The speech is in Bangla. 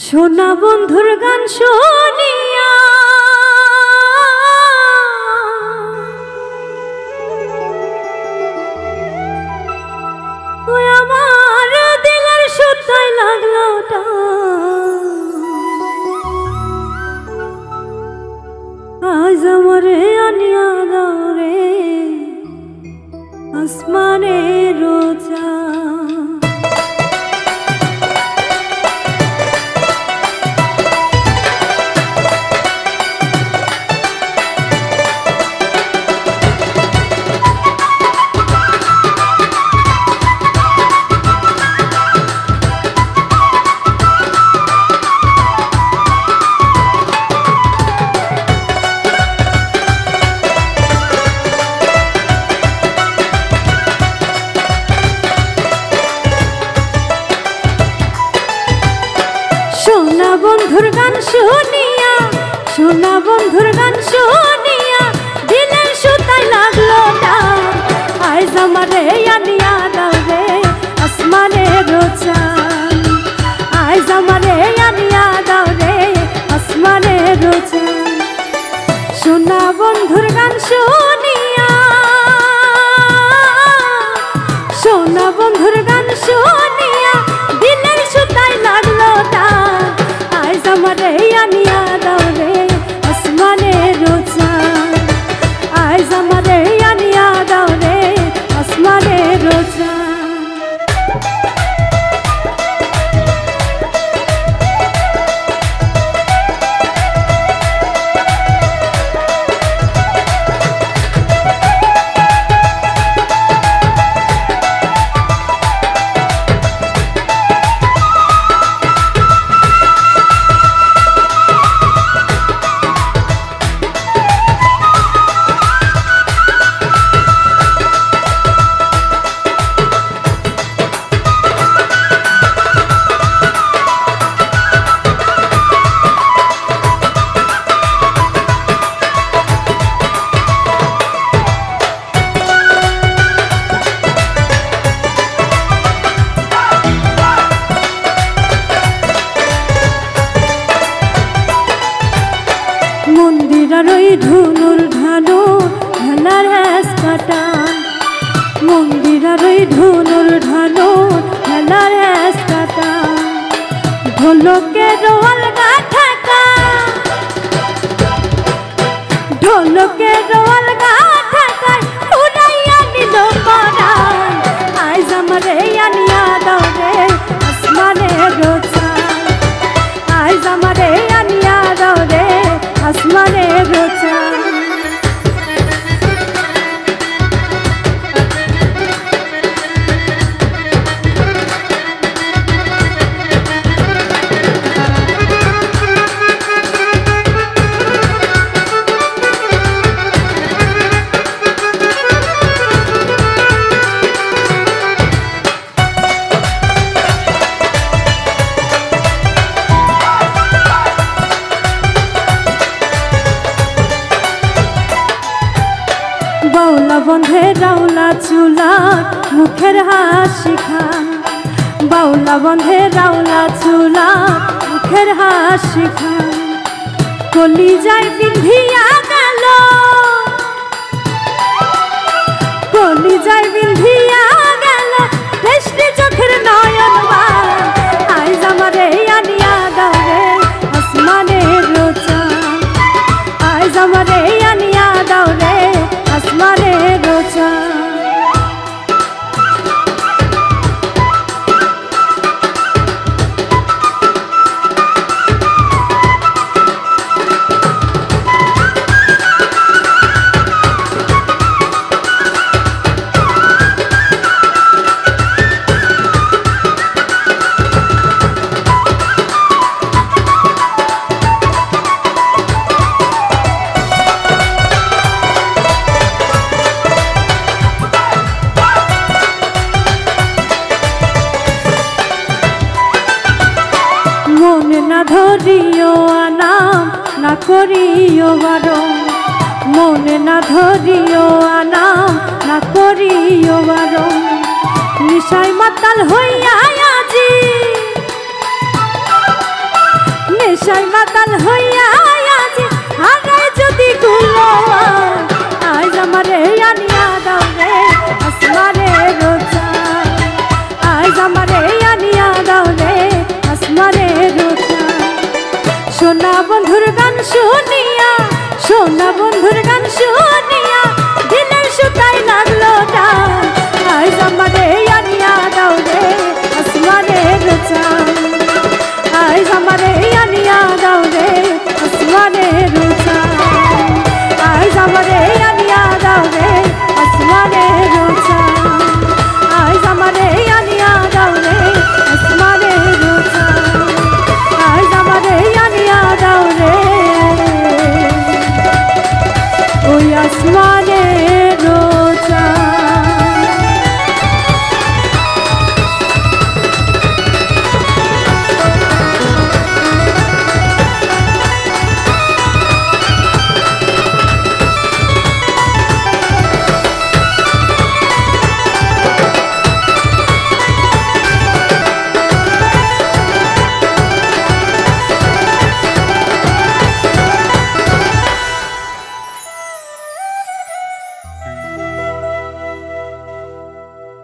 সোনা বন্ধুর গান শুনিয়া ওই আমার দিলের সুতায় লাগলো আজ আমারে আনিয়া দাও রে আসমানের রোজা। সোনা বন্ধুর গান শুনিয়া সোনা বন্ধুর গান শুনিয়া দিলের সুতায় লাগলো টান আজ আমারে আনিয়া দাও রে আসমানের চাঁদ আজ আমারে আনিয়া দাও রে আসমানের চাঁদ। সোনা বন্ধুর গান শুনিয়া সোনা বন্ধুর গান শুনিয়া দিলের সুতায় লাগলো টান আজ আমারে আনিয়া দাও রে আসমানের চাঁদ আজ আমারে আনিয়া দাও রে আসমানের চাঁদ। মন্দিরার ওই ধুনুর ধানো ভেলার কাটান মন্দিরার ওই ধুনুর ধানো ভেলার কাটান ঢোলকের আলগা থাকা ঢোলকের আলগা থাকায় উড়াইয়া নিল পরাণ আজ আমারে আনিয়া দাও রে আসমানের চাঁদ আজ আমারে আনিয়া দাও রে আসমানের চাঁদ। বাউলা বন্ধে রাউলা চুলা মুখের হাসি খান বাউলা বন্ধে রাউলা চুলা মুখের হাসি খান কলিজায় বিন্ধিয়া গেল কলিজায় বিন্ধিয়া গেল দৃষ্টি চোখের নয়ন মান আজ আমারে আনিয়া দাও রে আসমানের চাঁদ আজ আমারে আনিয়া দাও রে আসমানের চাঁদ। মনে না ধরিও আনাম না করিও বারণ মনে না ধরিও আনাম না করিও বারণ নিশায় মাতাল হইয়া আজি মাতাল হইয়া আজি হারাই যদি গুলো আজ আমারে আনিয়া দাও রে আসমারে রোজা আজ আমারে আনিয়া দাও রে আসমারে রোজা সোনা বন্ধুর গান শুনিয়া সোনা বন্ধুর